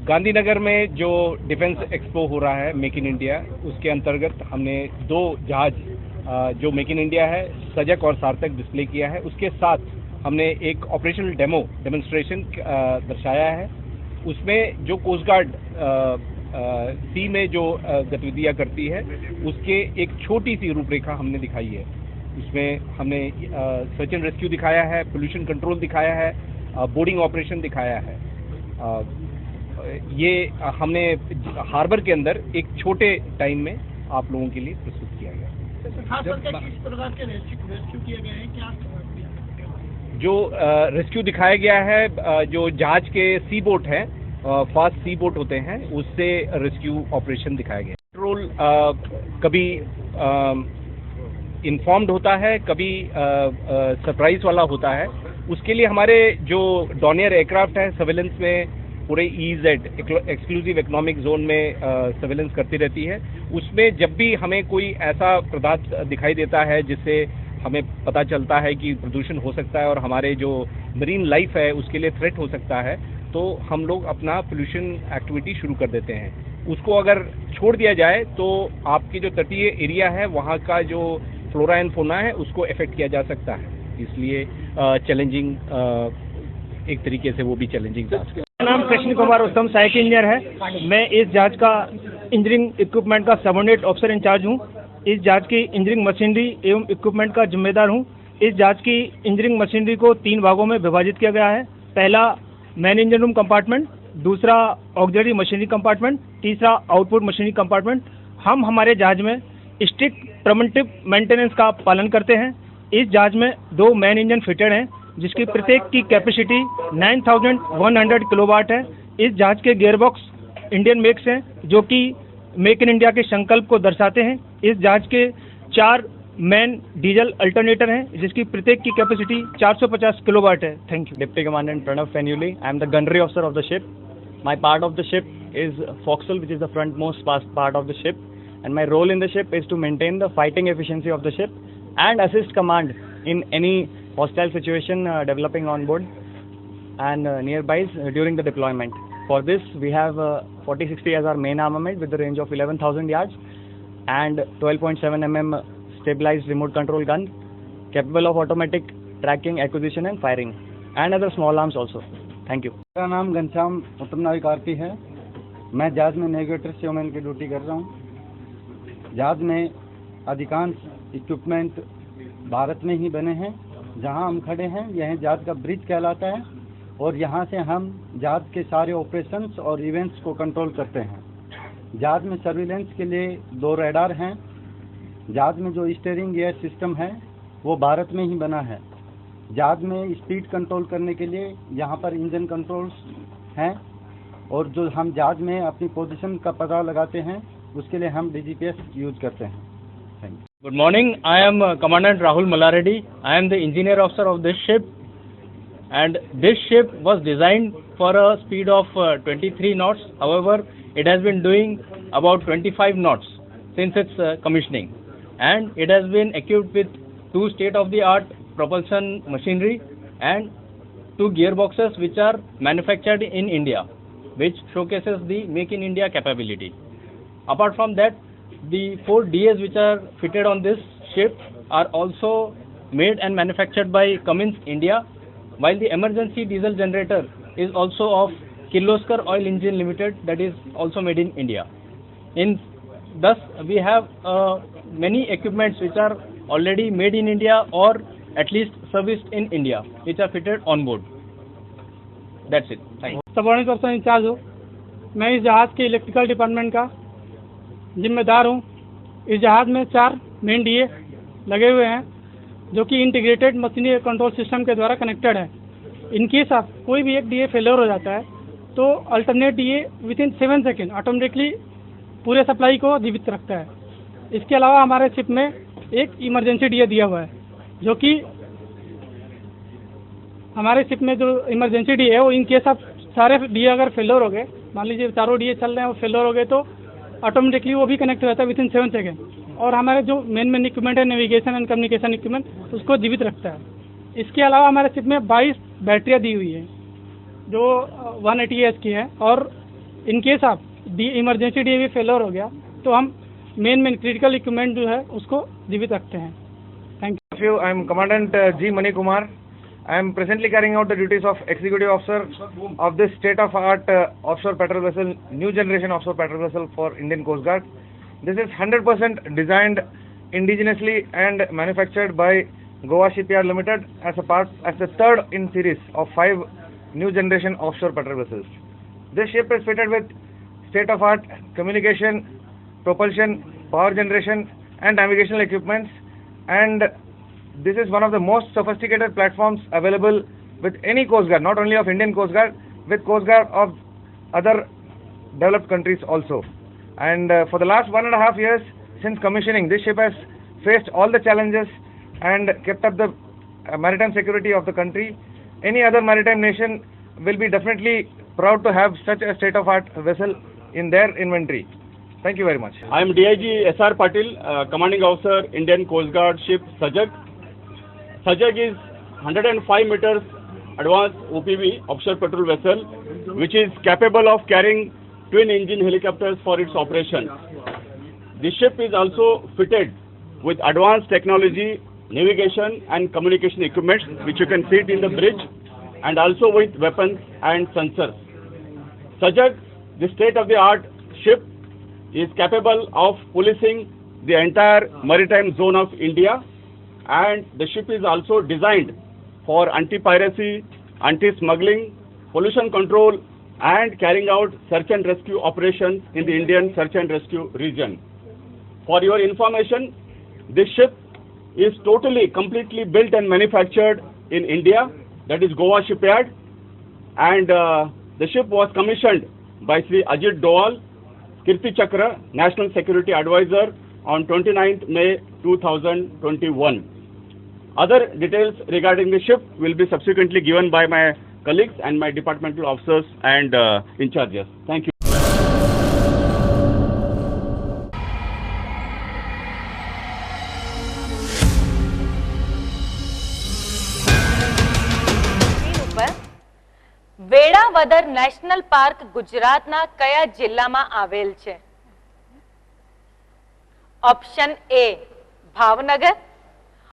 गांधीनगर में जो defence expo हो रहा है मेक इन इंडिया, उसके अंतर्गत हमने 2 जहाज जो मेक इन इंडिया है सजग और सार्थक डिस्प्ले किया है। उसके साथ हमने एक ऑपरेशनल डेमोन्स्ट्रेशन दर्शाया है। उसमें जो कोस्ट गार्ड सी में जो गतिविधियां करती है उसके एक छोटी सी रूपरेखा हमने दिखाई है। उसमें हमने सर्च एंड रेस्क्यू दिखाया है, पोल्यूशन कंट्रोल दिखाया है, बोर्डिंग ऑपरेशन दिखाया है। ये हमने हार्बर के अंदर एक छोटे टाइम में आप लोगों के लिए प्रस्तुत किया गया। खास करके किस प्रकार के रेस्क्यू किए गए हैं, क्या जो रेस्क्यू दिखाया गया है, जो जहाज के सी बोट हैं, फास्ट सी बोट होते हैं, उससे रेस्क्यू ऑपरेशन दिखाया गया। कंट्रोल कभी इन्फॉर्म्ड होता है, कभी सरप्राइज वाला होता है। उसके लिए हमारे जो डॉनियर एयरक्राफ्ट है सर्वेलेंस में पूरे EEZ एक्सक्लूसिव इकोनॉमिक जोन में सर्वेलेंस करती रहती है। उसमें जब भी हमें कोई ऐसा पदार्थ दिखाई देता है जिससे हमें पता चलता है कि प्रदूषण हो सकता है और हमारे जो मरीन लाइफ है उसके लिए थ्रेट हो सकता है, तो हम लोग अपना पोल्यूशन एक्टिविटी शुरू कर देते हैं। उसको अगर छोड़ दिया जाए तो आपकी जो तटीय एरिया है वहाँ का जो फ्लोरा एंड फौना है उसको इफेक्ट किया जा सकता है। इसलिए चैलेंजिंग एक तरीके से वो भी चैलेंजिंग था। मेरा नाम कृष्ण कुमार उत्तम सहायक इंजीनियर है। मैं इस जहाज का इंजीनियरिंग इक्विपमेंट का सबऑर्डिनेट ऑफिसर इंचार्ज हूँ। इस जहाज की इंजीनियरिंग मशीनरी एवं इक्विपमेंट का जिम्मेदार हूँ। इस जहाज की इंजीनियरिंग मशीनरी को 3 भागों में विभाजित किया गया है। पहला मैन इंजन रूम कंपार्टमेंट, दूसरा ऑक्सिलरी मशीनरी कंपार्टमेंट, तीसरा आउटपुट मशीनरी कंपार्टमेंट। हम हमारे जहाज में स्ट्रिक्ट प्रिवेंटिव मेंटेनेंस का पालन करते हैं। इस जहाज में 2 मैन इंजन फिटेड हैं जिसकी प्रत्येक की कैपेसिटी 9100 किलोवाट है। इस जहाज के गियरबॉक्स इंडियन मेक्स हैं जो कि मेक इन इंडिया के संकल्प को दर्शाते हैं। इस जहाज के 4 मैन डीजल अल्टरनेटर हैं जिसकी प्रत्येक की कैपेसिटी 450 किलोवाट है। Thank you. Deputy Commandant Pranav Fenuli. I am the gunnery officer of the ship. My part of the ship is forecastle, which is the frontmost part of the ship, and my role in the ship is to maintain the fighting efficiency of the ship and assist command in any hostile situation developing on board and nearby during the deployment. For this, we have 4060 as our main armament with the range of 11,000 yards and 12.7 mm stabilized remote control gun capable of automatic tracking, acquisition and firing and other small arms also. Thank you. मेरा नाम घनश्याम उत्तम नाविक आरती है। मैं जहाज में navigator सेवमैन की duty कर रहा हूँ। जहाज में अधिकांश इक्विपमेंट भारत में ही बने हैं। जहाँ हम खड़े हैं यह जहाज का ब्रिज कहलाता है और यहाँ से हम जहाज के सारे ऑपरेशंस और इवेंट्स को कंट्रोल करते हैं। जहाज में सर्विलेंस के लिए 2 रडार हैं। जहाज में जो स्टीयरिंग गियर सिस्टम है वो भारत में ही बना है। जहाज में स्पीड कंट्रोल करने के लिए यहाँ पर इंजन कंट्रोल्स हैं और जो हम जहाज में अपनी पोजीशन का पता लगाते हैं उसके लिए हम DGPS यूज करते हैं। Thank you. Good morning. I am Commandant Rahul Malareddy. I am the engineer officer of this ship, and this ship was designed for a speed of 23 knots. However, it has been doing about 25 knots since its commissioning, and it has been equipped with 2 state-of-the-art propulsion machinery and 2 gearboxes which are manufactured in India, which showcases the Make in India capability. Apart from that, the 4 DAs which are fitted on this ship are also made and manufactured by Cummins India, while the emergency diesel generator is also of Kirloskar Oil Engine Limited, that is also made in India. Thus, we have many equipments which are already made in India or at least serviced in India, which are fitted on board. That's it. Thank you. Subordinate officer in-charge हूँ। मैं इस जहाज के electrical department का जिम्मेदार हूँ। इस जहाज में 4 मेन DA लगे हुए हैं जो कि इंटीग्रेटेड मशीनरी कंट्रोल सिस्टम के द्वारा कनेक्टेड है। इनके साथ कोई भी एक DA फेलियर हो जाता है तो alternate DA within 7 second automatically पूरे सप्लाई को जीवित रखता है। इसके अलावा हमारे शिप में एक इमरजेंसी DA दिया हुआ है जो कि हमारे शिप में जो इमरजेंसी DA है वो इन केस आप सारे DA अगर फेलियर हो गए, मान लीजिए 4 DA चल रहे हैं वो फेलियर हो गए तो ऑटोमेटिकली वो भी कनेक्ट रहता है विथिन 7 सेकेंड और हमारे जो मेन इक्विपमेंट है नेविगेशन एंड कम्युनिकेशन इक्विपमेंट उसको जीवित रखता है। इसके अलावा हमारे शिप में 22 बैटरियाँ दी हुई है जो 180 AH की है और इन केस आप इमरजेंसी डीएवी फेलर हो गया तो हम मेन क्रिटिकल इक्विपमेंट जो है उसको जीवित रखते हैं। Thank you. I am Commandant G. Mani Kumar. I am presently carrying out the duties of Executive Officer of this state-of-art offshore patrol vessel, new generation offshore patrol vessel for Indian Coast Guard. This is 100% designed indigenously and manufactured by Goa Shipyard Limited as the third in series of 5 new generation offshore patrol vessels. This ship is fitted with state-of-art communication, propulsion, power generation and navigational equipments, and this is one of the most sophisticated platforms available with any Coast Guard, not only of Indian Coast Guard, with Coast Guard of other developed countries also. And for the last 1.5 years since commissioning, this ship has faced all the challenges and kept up the maritime security of the country. Any other maritime nation will be definitely proud to have such a state-of-art vessel in their inventory. Thank you very much. I am DIG SR Patil, Commanding Officer, Indian Coast Guard ship Sajak. Sajak is 105 meters advanced OPV, offshore patrol vessel, which is capable of carrying twin-engine helicopters for its operation. The ship is also fitted with advanced technology, navigation and communication equipment, which you can see it in the bridge, and also with weapons and sensors. Sajak, the state-of-the-art ship, is capable of policing the entire maritime zone of India, and the ship is also designed for anti-piracy, anti-smuggling, pollution control and carrying out search and rescue operations in the Indian search and rescue region. For your information, this ship is completely built and manufactured in India, that is Goa Shipyard, and the ship was commissioned by Sri Ajit Doval, Kirti Chakra, National Security Advisor, on 29th May 2021. Other details regarding the ship will be subsequently given by my colleagues and my departmental officers and in charges. Thank you. Velavadar national park ગુજરાતના કયા જિલ્લામાં આવેલ છે? Option A Bhavnagar,